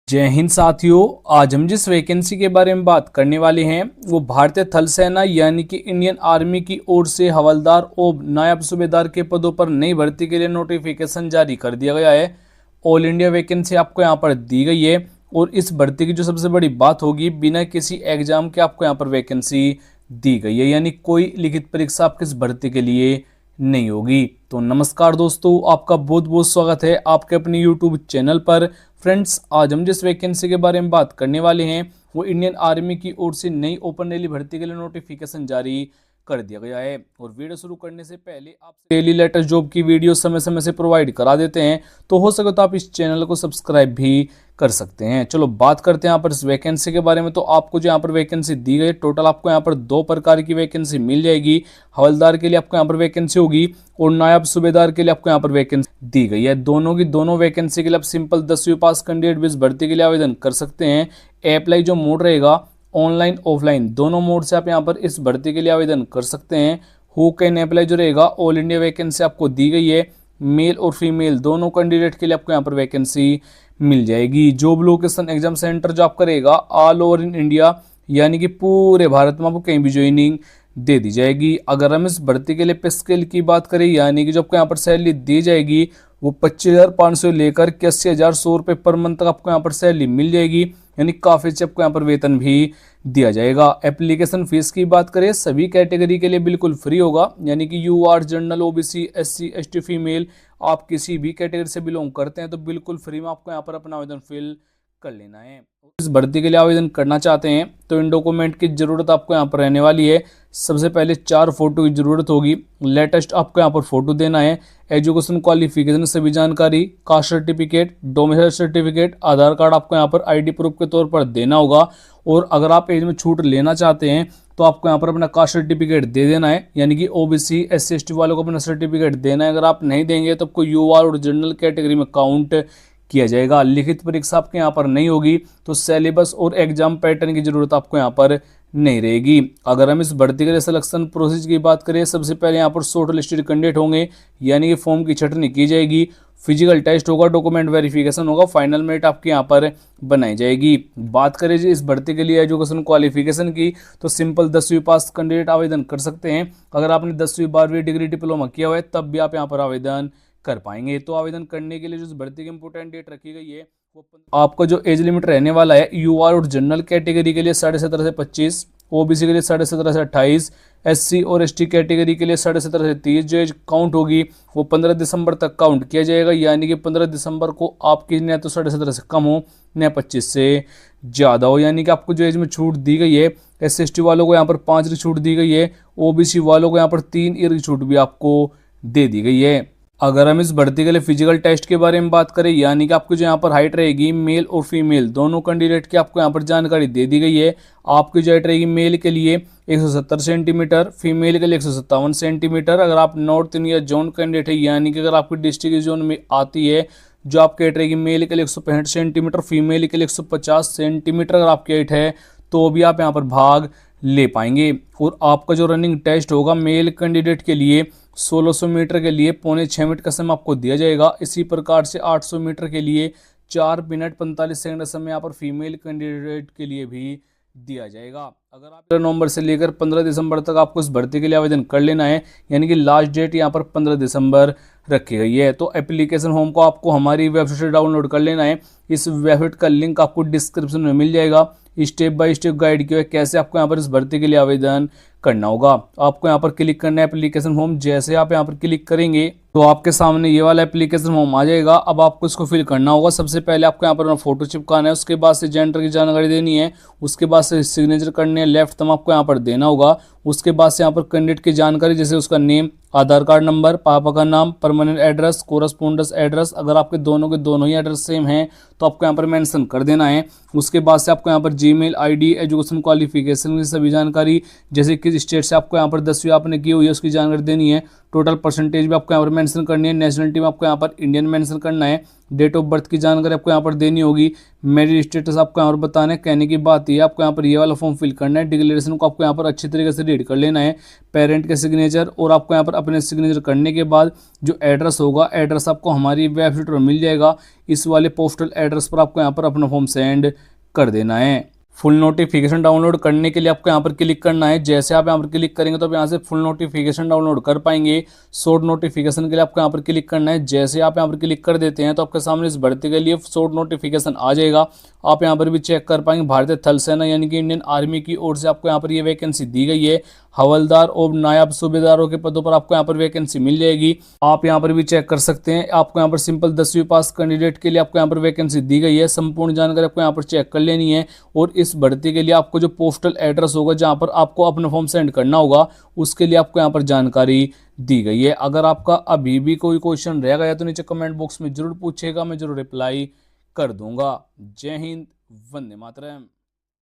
जय हिंद साथियों। आज हम जिस वैकेंसी के बारे में बात करने वाले हैं वो भारतीय थल सेना यानी कि इंडियन आर्मी की ओर से हवलदार और नायब सूबेदार के पदों पर नई भर्ती के लिए नोटिफिकेशन जारी कर दिया गया है। ऑल इंडिया वैकेंसी आपको यहाँ पर दी गई है और इस भर्ती की जो सबसे बड़ी बात होगी, बिना किसी एग्जाम के आपको यहाँ पर वैकेंसी दी गई है, यानी कोई लिखित परीक्षा आपकी इस भर्ती के लिए नहीं होगी। तो नमस्कार दोस्तों, आपका बहुत बहुत स्वागत है आपके अपने YouTube चैनल पर। फ्रेंड्स, आज हम जिस वैकेंसी के बारे में बात करने वाले हैं वो इंडियन आर्मी की ओर से नई ओपन रैली भर्ती के लिए नोटिफिकेशन जारी कर दिया गया है। और वीडियो शुरू करने से पहले आपसे डेली लेटेस्ट जॉब की वीडियो समय समय से प्रोवाइड करा देते हैं, तो हो सके तो आप इस चैनल को सब्सक्राइब भी कर सकते हैं। चलो बात करते हैं यहाँ पर इस वैकेंसी के बारे में। तो आपको जो यहाँ पर वैकेंसी दी गई, टोटल आपको यहाँ पर 2 प्रकार की वैकेंसी मिल जाएगी। हवलदार के लिए आपको यहाँ पर वैकेंसी होगी और नायब सूबेदार के लिए आपको यहाँ पर वैकेंसी दी गई है। दोनों की दोनों वैकेंसी के लिए आप सिंपल 10वीं पास कैंडिडेट भी इस भर्ती के लिए आवेदन कर सकते हैं। अप्लाई जो मोड रहेगा ऑनलाइन ऑफलाइन दोनों मोड से आप यहाँ पर इस भर्ती के लिए आवेदन कर सकते हैं। हु कैन अप्लाई जो रहेगा, ऑल इंडिया वैकेंसी आपको दी गई है। मेल और फीमेल दोनों कैंडिडेट के लिए आपको यहाँ पर वैकेंसी मिल जाएगी। जॉब लोकेशन एग्जाम सेंटर जो आपका रहेगा ऑल ओवर इन इंडिया, यानी कि पूरे भारत में आपको कहीं भी ज्वाइनिंग दे दी जाएगी। अगर हम इस भर्ती के लिए पे स्केल की बात करें, यानी कि जो आपको यहाँ पर सैलरी दी जाएगी वो 25,500 लेकर 81,100 रुपये पर मंथ तक आपको यहाँ पर सैलरी मिल जाएगी, यानी काफ़ी अच्छे आपको यहाँ पर वेतन भी दिया जाएगा। एप्लीकेशन फीस की बात करें, सभी कैटेगरी के लिए बिल्कुल फ्री होगा, यानी कि UR general OBC SC ST female आप किसी भी कैटेगरी से बिलोंग करते हैं तो बिल्कुल फ्री में आपको यहाँ पर अपना आवेदन फिल कर लेना है। इस भर्ती के लिए आवेदन करना चाहते हैं तो इन डॉक्यूमेंट की जरूरत आपको यहाँ पर रहने वाली है। सबसे पहले 4 फोटो की जरूरत होगी। लेटेस्ट आपको यहाँ पर फोटो देना है। एजुकेशन क्वालिफिकेशन सभी जानकारी, कास्ट सर्टिफिकेट, डोमिसाइल सर्टिफिकेट, आधार कार्ड आपको यहाँ पर ID प्रूफ के तौर पर देना होगा। और अगर आप एज में छूट लेना चाहते हैं तो आपको यहाँ पर अपना कास्ट सर्टिफिकेट दे देना है, यानी कि OBC SC ST वालों को अपना सर्टिफिकेट देना है। अगर आप नहीं देंगे तो आपको UR और जनरल कैटेगरी में काउंट किया जाएगा। लिखित परीक्षा आपके यहाँ पर नहीं होगी, तो सिलेबस और एग्जाम पैटर्न की जरूरत आपको यहाँ पर नहीं रहेगी। अगर हम इस भर्ती के लिए सिलेक्शन प्रोसेस की बात करें, सबसे पहले यहाँ पर शॉर्ट लिस्टेड कैंडिडेट होंगे, यानी कि फॉर्म की छटनी की जाएगी, फिजिकल टेस्ट होगा, डॉक्यूमेंट वेरिफिकेशन होगा, फाइनल मेरिट आपके यहाँ पर बनाई जाएगी। बात करें जी इस भर्ती के लिए एजुकेशन क्वालिफिकेशन की, तो सिंपल 10वीं पास कैंडिडेट आवेदन कर सकते हैं। अगर आपने 10वीं 12वीं डिग्री डिप्लोमा किया हुआ है तब भी आप यहाँ पर आवेदन कर पाएंगे। तो आवेदन करने के लिए जो भर्ती की इंपोर्टेंट डेट रखी गई है वो आपका जो एज लिमिट रहने वाला है, UR और जनरल कैटेगरी के लिए 17.5 से 25, OBC के लिए 17.5 से 28, SC और ST कैटेगरी के लिए 17.5 से 30। जो एज काउंट होगी वो 15 दिसंबर तक काउंट किया जाएगा, यानी कि 15 दिसंबर को आपकी न तो 17.5 से कम हो न 25 से ज़्यादा हो। यानी कि आपको जो एज में छूट दी गई है, SC ST वालों को यहाँ पर 5 की छूट दी गई है, OBC वालों को यहाँ पर 3 ईयर की छूट भी आपको दे दी गई है। अगर हम इस भर्ती के लिए फिजिकल टेस्ट के बारे में बात करें, यानी कि आपको जो यहाँ पर हाइट रहेगी मेल और फीमेल दोनों कैंडिडेट की आपको यहाँ पर जानकारी दे दी गई है। आपकी जो हाइट रहेगी मेल के लिए 170 सेंटीमीटर, फीमेल के लिए 157 सेंटीमीटर। अगर आप नॉर्थ इंडिया जोन कैंडिडेट है, यानी कि अगर आपकी डिस्ट्रिक्ट जोन में आती है, जो आपकी हाइट रहेगी मेल के लिए 165 सेंटीमीटर, फीमेल के लिए 150 सेंटीमीटर अगर आपकी हाइट है तो भी आप यहाँ पर भाग ले पाएंगे। और आपका जो रनिंग टेस्ट होगा मेल कैंडिडेट के लिए 1600 मीटर के लिए 5.25 मिनट का समय आपको दिया जाएगा। इसी प्रकार से 800 मीटर के लिए 4 मिनट 45 सेकंड का समय यहाँ पर फीमेल कैंडिडेट के लिए भी दिया जाएगा। अगर आप 15 नवंबर से लेकर 15 दिसंबर तक आपको इस भर्ती के लिए आवेदन कर लेना है, यानी कि लास्ट डेट यहाँ पर 15 दिसंबर रखी गई है। तो एप्लीकेशन फॉर्म को आपको हमारी वेबसाइट से डाउनलोड कर लेना है। इस वेबसाइट का लिंक आपको डिस्क्रिप्शन में मिल जाएगा। स्टेप बाय स्टेप गाइड किया है कैसे आपको यहाँ पर इस भर्ती के लिए आवेदन करना होगा। आपको यहाँ पर क्लिक करना है एप्लीकेशन फॉर्म। जैसे आप यहाँ पर क्लिक करेंगे तो आपके सामने ये वाला एप्लीकेशन फॉर्म आ जाएगा। अब आपको इसको फिल करना होगा। सबसे पहले आपको यहाँ पर अपना फोटो चिपकाना है, उसके बाद से जेंडर की जानकारी देनी है, उसके बाद से सिग्नेचर करने है, लेफ्ट थंब आपको यहाँ पर देना होगा। उसके बाद से यहाँ पर कैंडिडेट की जानकारी जैसे उसका नेम, आधार कार्ड नंबर, पापा का नाम, परमानेंट एड्रेस, कोरस्पोंडेंस एड्रेस, अगर आपके दोनों के दोनों ही एड्रेस सेम हैं तो आपको यहाँ पर मेंशन कर देना है। उसके बाद से आपको यहाँ पर जीमेल ID, एजुकेशन क्वालिफिकेशन की सभी जानकारी जैसे कि किस स्टेट से आपको यहाँ पर 10वीं आपने की हुई है उसकी जानकारी देनी है। टोटल परसेंटेज भी आपको यहाँ पर मेंशन करनी है। नेशनलिटी में आपको यहाँ पर इंडियन मेंशन करना है। डेट ऑफ बर्थ की जानकारी आपको यहाँ पर देनी होगी। मैरिज स्टेटस आपको यहाँ पर बताना है। कहने की बात ये आपको यहाँ पर ये वाला फॉर्म फिल करना है। डिक्लेरेशन को आपको यहाँ पर अच्छी तरीके से रीड कर लेना है। पेरेंट के सिग्नेचर और आपको यहाँ पर अपने सिग्नेचर करने के बाद जो एड्रेस होगा, एड्रेस आपको हमारी वेबसाइट पर मिल जाएगा। इस वाले पोस्टल एड्रेस पर आपको यहाँ पर अपना फॉर्म सेंड कर देना है। फुल नोटिफिकेशन डाउनलोड करने के लिए आपको यहाँ पर क्लिक करना है। जैसे आप यहाँ पर क्लिक करेंगे तो आप यहाँ से फुल नोटिफिकेशन डाउनलोड कर पाएंगे। शॉर्ट नोटिफिकेशन के लिए आपको यहाँ पर क्लिक करना है। जैसे आप यहाँ पर क्लिक कर देते हैं तो आपके सामने इस भर्ती के लिए शॉर्ट नोटिफिकेशन आ जाएगा। आप यहाँ पर भी चेक कर पाएंगे। भारतीय थल सेना यानी कि इंडियन आर्मी की ओर से आपको यहाँ पर ये वैकेंसी दी गई है। हवलदार और नायब सूबेदारों के पदों पर आपको यहाँ पर वैकेंसी मिल जाएगी। आप यहाँ पर भी चेक कर सकते हैं। आपको यहाँ पर सिंपल 10वीं पास कैंडिडेट के लिए आपको यहाँ पर वैकेंसी दी गई है। संपूर्ण जानकारी आपको यहाँ पर चेक कर लेनी है। और इस भर्ती के लिए आपको जो पोस्टल एड्रेस होगा जहाँ पर आपको अपना फॉर्म सेंड करना होगा उसके लिए आपको यहाँ पर जानकारी दी गई है। अगर आपका अभी भी कोई क्वेश्चन रह गया तो नीचे कमेंट बॉक्स में जरूर पूछेगा, मैं जरूर रिप्लाई कर दूंगा। जय हिंद, वंदे मातरम।